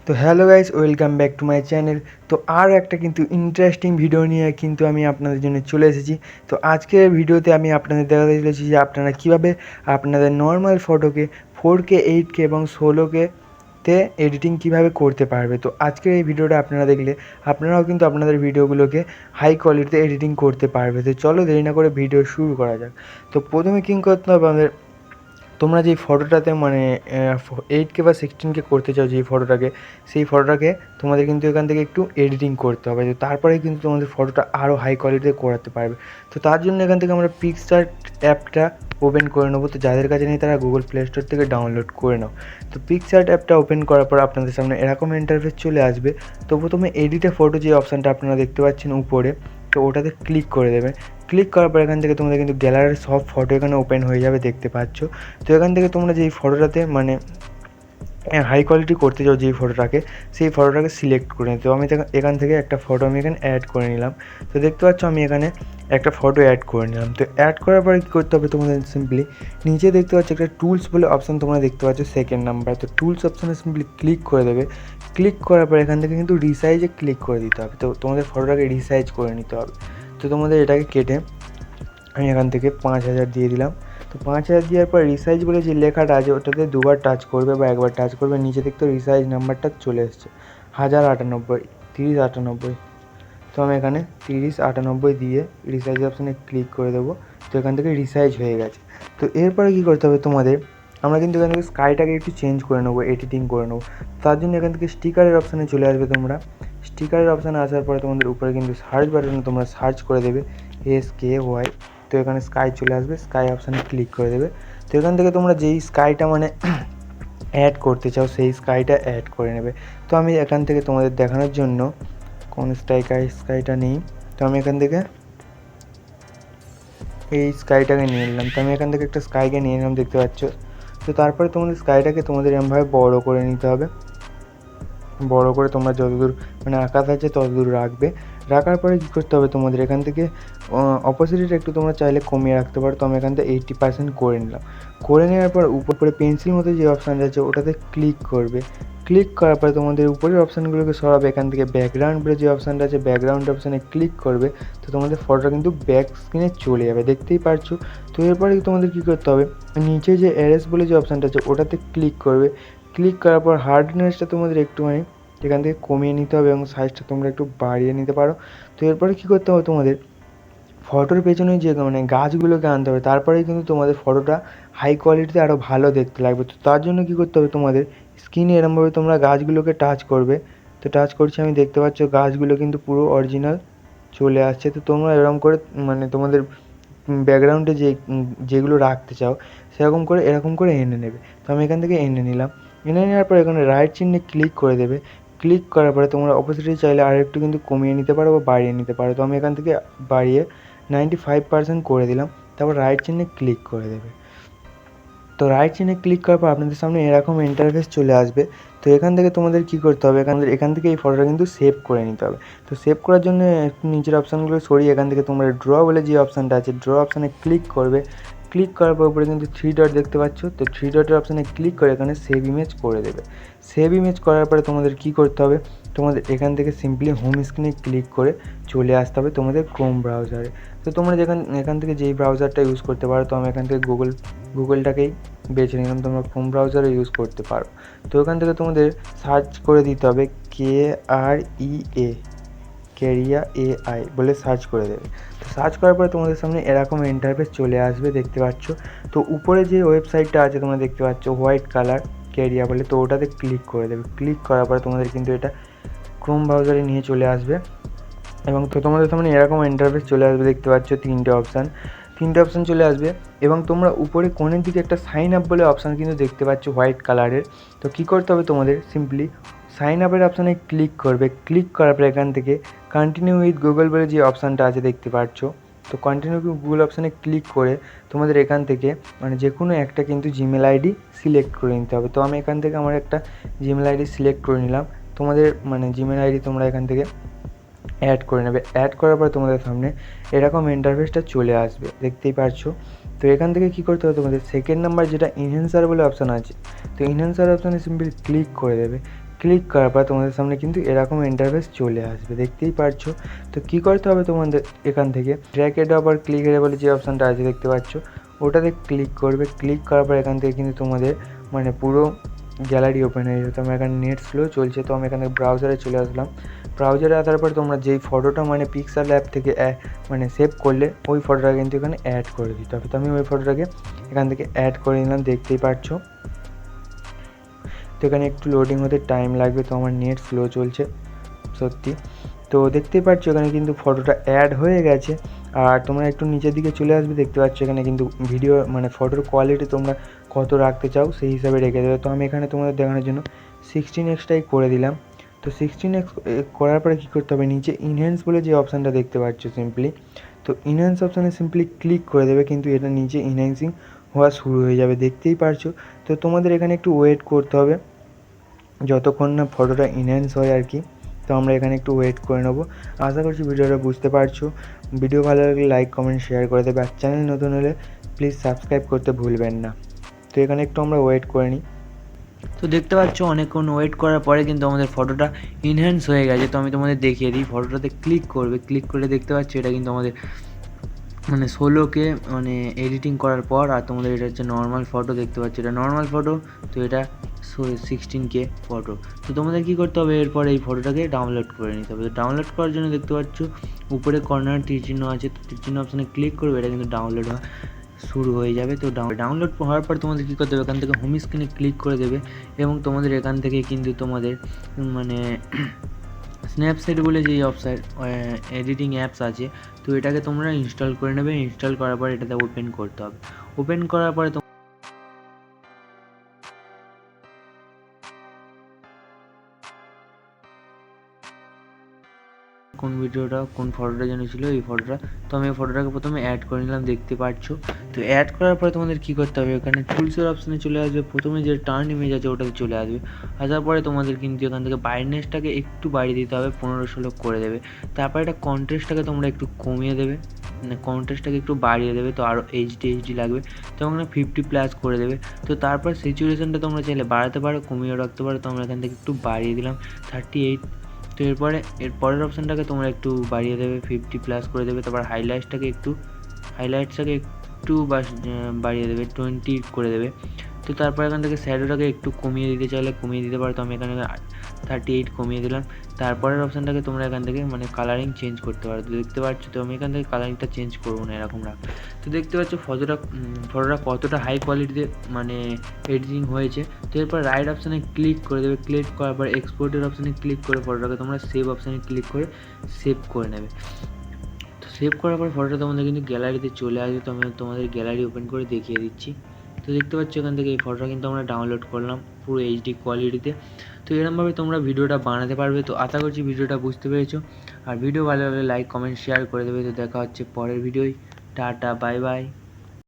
তো hello guys, welcome back to my channel. তো আরও একটা কিন্তু ইন্টারেস্টিং ভিডিও নিয়ে কিন্তু আমি আপনাদের জন্য চলে এসেছি। তো আজকের ভিডিওতে আমি আপনাদের দেখাতে চলেছি যে আপনারা কীভাবে আপনাদের নর্মাল ফটোকে 4K 8K এবং 16K তে এডিটিং কীভাবে করতে পারবে। তো আজকের এই ভিডিওটা আপনারা দেখলে আপনারাও কিন্তু আপনাদের ভিডিওগুলোকে হাই কোয়ালিটিতে এডিটিং করতে পারবে। তো চলো দেরি না করে ভিডিও শুরু করা যাক। তো প্রথমে কী করতে হবে আমাদের, তোমরা যেই ফটোটাতে মানে 8K বা 16K করতে চাও যেই ফটোটাকে, সেই ফটোটাকে তোমাদের কিন্তু এখান থেকে একটু এডিটিং করতে হবে। তো তারপরেই কিন্তু তোমাদের ফটোটা আরও হাই কোয়ালিটিতে করাতে পারবে। তো তার জন্য এখান থেকে আমরা পিক্সআর্ট অ্যাপটা ওপেন করে নেবো। তো যাদের কাছে নেই তারা গুগল প্লে স্টোর থেকে ডাউনলোড করে নাও। তো পিক্সআর্ট অ্যাপটা ওপেন করার পর আপনাদের সামনে এরকম ইন্টারফেস চলে আসবে। তো প্রথমে এডিটে ফটো যে অপশানটা আপনারা দেখতে পাচ্ছেন উপরে, তো ওটাতে ক্লিক করে দেবেন। ক্লিক করার পর এখান থেকে তোমাদের কিন্তু গ্যালারির সব ফটো এখানে ওপেন হয়ে যাবে, দেখতে পাচ্ছ। তো এখান থেকে তোমরা যেই ফটোটাতে মানে হাই কোয়ালিটি করতে চাও যেই ফটোটাকে, সেই ফটোটাকে সিলেক্ট করে নিতে। তো আমি এখান থেকে একটা ফটো আমি এখানে অ্যাড করে নিলাম। তো দেখতে পাচ্ছ আমি এখানে একটা ফটো অ্যাড করে নিলাম। তো অ্যাড করার পরে কী করতে হবে তোমাদের, সিম্পলি নিচে দেখতে পাচ্ছ একটা টুলস বলে অপশান তোমরা দেখতে পাচ্ছ সেকেন্ড নাম্বার। তো টুলস অপশানে সিম্পলি ক্লিক করে দেবে। ক্লিক করার পর এখান থেকে কিন্তু রিসাইজে ক্লিক করে দিতে হবে। তো তোমাদের ফটোটাকে রিসাইজ করে নিতে হবে। তো তোমাদের এটাকে কেটে আমি এখান থেকে 5000 দিয়ে দিলাম। তো 5000 দেওয়ার পর রিসাইজ বলে যে লেখাটা আছে ওটাতে দুবার টাচ করবে বা একবার টাচ করবে, নিচে দেখতে রিসাইজ নাম্বারটা চলে এসছে 1098, 3098। তো আমি এখানে 3098 দিয়ে রিসাইজ অপশানে ক্লিক করে দেবো। তো এখান থেকে রিসাইজ হয়ে গেছে। তো এরপরে কী করতে হবে তোমাদের, আমরা কিন্তু এখান থেকে স্কাইটাকে একটু চেঞ্জ করে নেবো, এডিটিং করে নেবো। তার জন্য এখান থেকে স্টিকারের অপশানে চলে আসবে। তোমরা স্টিকারের অপশানে আসার পরে তোমাদের উপরে কিন্তু সার্চ বাটনে তোমরা সার্চ করে দেবে SKY। তো এখানে স্কাই চলে আসবে, স্কাই অপশানে ক্লিক করে দেবে। তো এখান থেকে তোমরা যেই স্কাইটা মানে অ্যাড করতে চাও সেই স্কাইটা অ্যাড করে নেবে। তো আমি এখান থেকে তোমাদের দেখানোর জন্য কোন স্কাইটা নেই, তো আমি এখান থেকে এই স্কাইটাকে নিয়ে নিলাম। তো আমি এখান থেকে একটা স্কাইকে নিয়ে নিলাম, দেখতে পাচ্ছ। তো তারপরে তোমাদের স্কাইটাকে তোমাদের এরমভাবে বড় করে নিতে হবে। বড় করে তোমরা যতদূর মানে আকাশ আছে ততদূর রাখবে। রাখার পরে কী করতে হবে তোমাদের, এখান থেকে অপোজিটটা একটু তোমরা চাইলে কমিয়ে রাখতে পারো। তো আমি এখান থেকে 80% করে নিলাম। করে নেওয়ার পর উপরে পেন্সিল মতো যে অপশানটা আছে ওটাতে ক্লিক করবে। ক্লিক করার পরে তোমাদের উপরের অপশানগুলোকে সরাবে। এখান থেকে ব্যাকগ্রাউন্ড বলে যে অপশানটা আছে ব্যাকগ্রাউন্ড অপশানে ক্লিক করবে। তো তোমাদের ফটোটা কিন্তু ব্যাক স্ক্রিনে চলে যাবে, দেখতেই পারছো। তো এরপরে তোমাদের কী করতে হবে, নিচে যে এরেস বলে যে অপশানটা আছে ওটাতে ক্লিক করবে। ক্লিক করার পর হার্ডনেসটা তোমাদের একটুখানি এখান থেকে কমিয়ে নিতে হবে এবং সাইজটা তোমরা একটু বাড়িয়ে নিতে পারো। তো এরপরে কী করতে হবে তোমাদের, ফটোর পেছনে যে মানে গাছগুলোকে আনতে হবে, তারপরেই কিন্তু তোমাদের ফটোটা হাই কোয়ালিটিতে আরও ভালো দেখতে লাগবে। তো তার জন্য কী করতে হবে তোমাদের, স্ক্রিনে এরমভাবে তোমরা গাছগুলোকে টাচ করবে। তো টাচ করছি আমি, দেখতে পাচ্ছ গাছগুলো কিন্তু পুরো অরিজিনাল চলে আসছে। তো তোমরা এরকম করে মানে তোমাদের ব্যাকগ্রাউন্ডে যেগুলো রাখতে চাও সেরকম করে এরকম করে এনে নেবে। তো আমি এখান থেকে এনে নিলাম। এনে নেওয়ার পর এখানে রাইট চিহ্নে ক্লিক করে দেবে। ক্লিক করার পরে তোমরা অপোজিটে চাইলে আর একটু কিন্তু কমিয়ে নিতে পারো বা বাড়িয়ে নিতে পারো। তো আমি এখান থেকে বাড়িয়ে 95% করে দিলাম। তারপর রাইট চিহ্নে ক্লিক করে দেবে। তো রাইট চিহ্নে ক্লিক করার পর আপনাদের সামনে এরকম ইন্টারফেস চলে আসবে। তো এখান থেকে তোমাদের কী করতে হবে, এখান থেকে এই ফটোটা কিন্তু সেভ করে নিতে হবে। তো সেভ করার জন্য একটু নিচের অপশানগুলো সরিয়ে এখান থেকে তোমরা ড্র বলে যে অপশানটা আছে ড্র অপশানে ক্লিক করবে। ক্লিক করার পর উপরে কিন্তু 3 ডট দেখতে পাচ্ছ। তো 3 ডটের অপশানে ক্লিক করে এখানে সেভ ইমেজ করে দেবে। সেভ ইমেজ করার পরে তোমাদের কী করতে হবে, তোমাদের এখান থেকে সিম্পলি হোম স্ক্রিনে ক্লিক করে চলে আসতে হবে তোমাদের ক্রোম ব্রাউজারে। তো তোমরা এখান থেকে যেই ব্রাউজারটা ইউজ করতে পারো, তো আমি এখান থেকে গুগলটাকেই বেছে নিলাম। তোমরা ক্রোম ব্রাউজারে ইউজ করতে পারো। তো এখান থেকে তোমাদের সার্চ করে দিতে হবে ক্যারিয়া AI বলে সার্চ করে দেবে। তো সার্চ করার পরে তোমাদের সামনে এরকম ইন্টারফেস চলে আসবে, দেখতে পাচ্ছ। তো উপরে যে ওয়েবসাইটটা আছে তোমরা দেখতে পাচ্ছ হোয়াইট কালার ক্যারিয়া বলে, তো ওটাতে ক্লিক করে দেবে। ক্লিক করার পরে তোমাদের কিন্তু এটা ক্রোম ব্রাউজারে নিয়ে চলে আসবে এবং তো তোমাদের সামনে এরকম ইন্টারফেস চলে আসবে, দেখতে পাচ্ছ। তিনটে অপশান চলে আসবে এবং তোমরা উপরে কোণের দিকে একটা সাইন আপ বলে অপশান কিন্তু দেখতে পাচ্ছ হোয়াইট কালারের। তো কী করতে হবে তোমাদের, সিম্পলি সাইন আপের অপশানে ক্লিক করবে। ক্লিক করার পর এখান থেকে কন্টিনিউ উইথ গুগল বলে যে অপশানটা আছে দেখতে পাচ্ছ। তো কন্টিনিউ উইথ গুগল অপশানে ক্লিক করে তোমাদের এখান থেকে মানে যে কোনো একটা কিন্তু জিমেল আইডি সিলেক্ট করে নিতে হবে। তো আমি এখান থেকে আমার একটা জিমেল আইডি সিলেক্ট করে নিলাম। তোমাদের মানে জিমেল আইডি তোমরা এখান থেকে অ্যাড করে নেবে। অ্যাড করার পর তোমাদের সামনে এরকম ইন্টারফেসটা চলে আসবে, দেখতেই পারছো। তো এখান থেকে কী করতে হবে তোমাদের, সেকেন্ড নাম্বার যেটা ইনহ্যান্সার বলে অপশান আছে, তো ইনহ্যান্সার অপশানে সিম্পলি ক্লিক করে দেবে। ক্লিক করার পর তোমাদের সামনে কিন্তু এরকম ইন্টারফেস চলে আসবে, দেখতেই পারছো। তো কী করতে হবে তোমাদের, এখান থেকে ড্র্যাগ এন্ড ড্রপ আর ক্লিক এর বলে যে অপশানটা আছে দেখতে পাচ্ছ, ওটাতে ক্লিক করবে। ক্লিক করার পর এখান থেকে কিন্তু তোমাদের মানে পুরো গ্যালারি ওপেন হয়ে যাবে। তো আমার এখানে নেট স্লো চলছে, তো আমি এখানে ব্রাউজারে চলে আসলাম। ব্রাউজারে আসার পর তোমরা যেই ফটোটা মানে পিক্সেল অ্যাপ থেকে মানে সেভ করলে ওই ফটোটা কিন্তু এখানে অ্যাড করে দিতে হবে। তো আমি ওই ফটোটাকে এখান থেকে অ্যাড করে নিলাম, দেখতেই পাচ্ছ। তো এখানে একটু লোডিং হতে টাইম লাগবে, তো আমার নেট স্লো চলছে সত্যি। তো দেখতেই পাচ্ছ এখানে কিন্তু ফটোটা অ্যাড হয়ে গেছে। আর তোমরা একটু নিচের দিকে চলে আসবে, দেখতে পাচ্ছ এখানে কিন্তু ভিডিও মানে ফটোর কোয়ালিটি তোমরা কত রাখতে চাও সেই হিসাবে রেখে দেবে। তো আমি এখানে তোমাদের দেখানোর জন্য 16x করে দিলাম। তো 16x করার পরে কী করতে হবে, নিচে ইনহ্যান্স বলে যে অপশানটা দেখতে পাচ্ছ সিম্পলি, তো ইনহ্যান্স অপশানে সিম্পলি ক্লিক করে দেবে, কিন্তু এটা নিচে ইনহ্যান্সিং হওয়া শুরু হয়ে যাবে, দেখতেই পারছো। তো তোমাদের এখানে একটু ওয়েট করতে হবে যতক্ষণ না ফটোটা ইনহ্যান্স হয় আর কি। তো আমরা এখানে একটু ওয়েট করে নেবো। আশা করছি ভিডিওটা বুঝতে পারছো। ভিডিও ভালো লাগলে লাইক কমেন্ট শেয়ার করে দেবে, আর চ্যানেল নতুন হলে প্লিজ সাবস্ক্রাইব করতে ভুলবেন না। তো এখানে একটু আমরা ওয়েট করে নিই। তো দেখতে পাচ্ছ অনেকক্ষণ ওয়েট করার পরে কিন্তু আমাদের ফটোটা ইনহ্যান্স হয়ে গেছে। তো আমি তোমাদের দেখিয়ে দিই, ফটোটাতে ক্লিক করবে, ক্লিক করে দেখতে পাচ্ছ এটা কিন্তু আমাদের মানে 16K মানে এডিটিং করার পর। আর তোমাদের এটা হচ্ছে নর্মাল ফটো, দেখতে পাচ্ছ এটা নর্মাল ফটো। তো এটা 16K ফটো। তো তোমাদের কী করতে হবে, এরপর এই ফটোটাকে ডাউনলোড করে নিতে হবে। তো ডাউনলোড করার জন্য দেখতে পাচ্ছ উপরে কর্নার তীর চিহ্ন আছে, তো তীর চিহ্ন অপশানে ক্লিক করবে, এটা কিন্তু ডাউনলোড হওয়া শুরু হয়ে যাবে। তো ডাউনলোড হওয়ার পর তোমাদের কী করতে হবে, এখান থেকে হোম স্ক্রিনে ক্লিক করে দেবে এবং তোমাদের এখান থেকে কিন্তু তোমাদের মানে স্ন্যাপসিড বলে যে অপশান এডিটিং অ্যাপস আছে, তো এটাকে তোমরা ইনস্টল করে নেবে। ইনস্টল করার পর এটাতে ওপেন করতে হবে। ওপেন করার পরে কোন ভিডিওটা কোন ফটোটা যেন ছিল এই ফটোটা, তো আমি এই ফটোটাকে প্রথমে অ্যাড করে নিলাম, দেখতে পাচ্ছ। তো অ্যাড করার পরে তোমাদের কী করতে হবে, এখানে টুলসের অপশানে চলে আসবে, প্রথমে যে টার্ন ইমেজ আছে ওটাতে চলে আসবে। আসার পরে তোমাদের কিন্তু এখান থেকে ব্রাইটনেসটাকে একটু বাড়িয়ে দিতে হবে, 15-16 করে দেবে। তারপরে এটা কন্ট্রাস্টটাকে তোমরা একটু কমিয়ে দেবে, মানে কন্ট্রাস্টটাকে একটু বাড়িয়ে দেবে, তো আরও এইচডি লাগবে, তো ওখানে 50+ করে দেবে। তো তারপর সিচুয়েশানটা তোমরা চাইলে বাড়াতে পারো, কমিয়ে রাখতে পারো। তো আমরা এখান থেকে একটু বাড়িয়ে দিলাম 38। তো এর পরের অপশানটাকে তোমরা একটু বাড়িয়ে দেবে, 50+ করে দেবে। তারপর হাইলাইটসটাকে একটু বাড়িয়ে দেবে, 20 করে দেবে। তো তারপর এখান থেকে শ্যাডোটাকে একটু কমিয়ে দিতে চাইলে কমিয়ে দিতে পারো, তো আমি এখানে 38 কমিয়ে দিলাম। তারপরের অপশানটাকে তোমরা এখান থেকে মানে কালারিং চেঞ্জ করতে পারো। তো দেখতে পাচ্ছ, তো আমি এখান থেকে কালারিংটা চেঞ্জ করবো না, এরকম রাখ। তো দেখতে পাচ্ছ ফটোটা কতটা হাই কোয়ালিটিতে মানে এডিটিং হয়েছে। তো এরপর রাইট অপশানে ক্লিক করে দেবে, ক্লিক করার পর এক্সপোর্টের অপশানে ক্লিক করে ফটোটাকে তোমরা সেভ অপশানে ক্লিক করে সেভ করে নেবে। তো সেভ করার পর ফটোটা তোমাদের কিন্তু গ্যালারিতে চলে আসবে। তো আমি তোমাদের গ্যালারি ওপেন করে দেখিয়ে দিচ্ছি। তো দেখতে পাচ্ছ এখান থেকে এই ফটোটা কিন্তু আমরা ডাউনলোড করলাম পুরো এইচডি কোয়ালিটিতে। তো এরকমভাবে তোমরা ভিডিওটা বানাতে পারবে। তো আশা করছি ভিডিওটা বুঝতে পেরেছো। আর ভিডিও ভালো লাগলে লাইক কমেন্ট শেয়ার করে দেবে। তো দেখা হচ্ছে পরের ভিডিওয়। Tata, bye bye.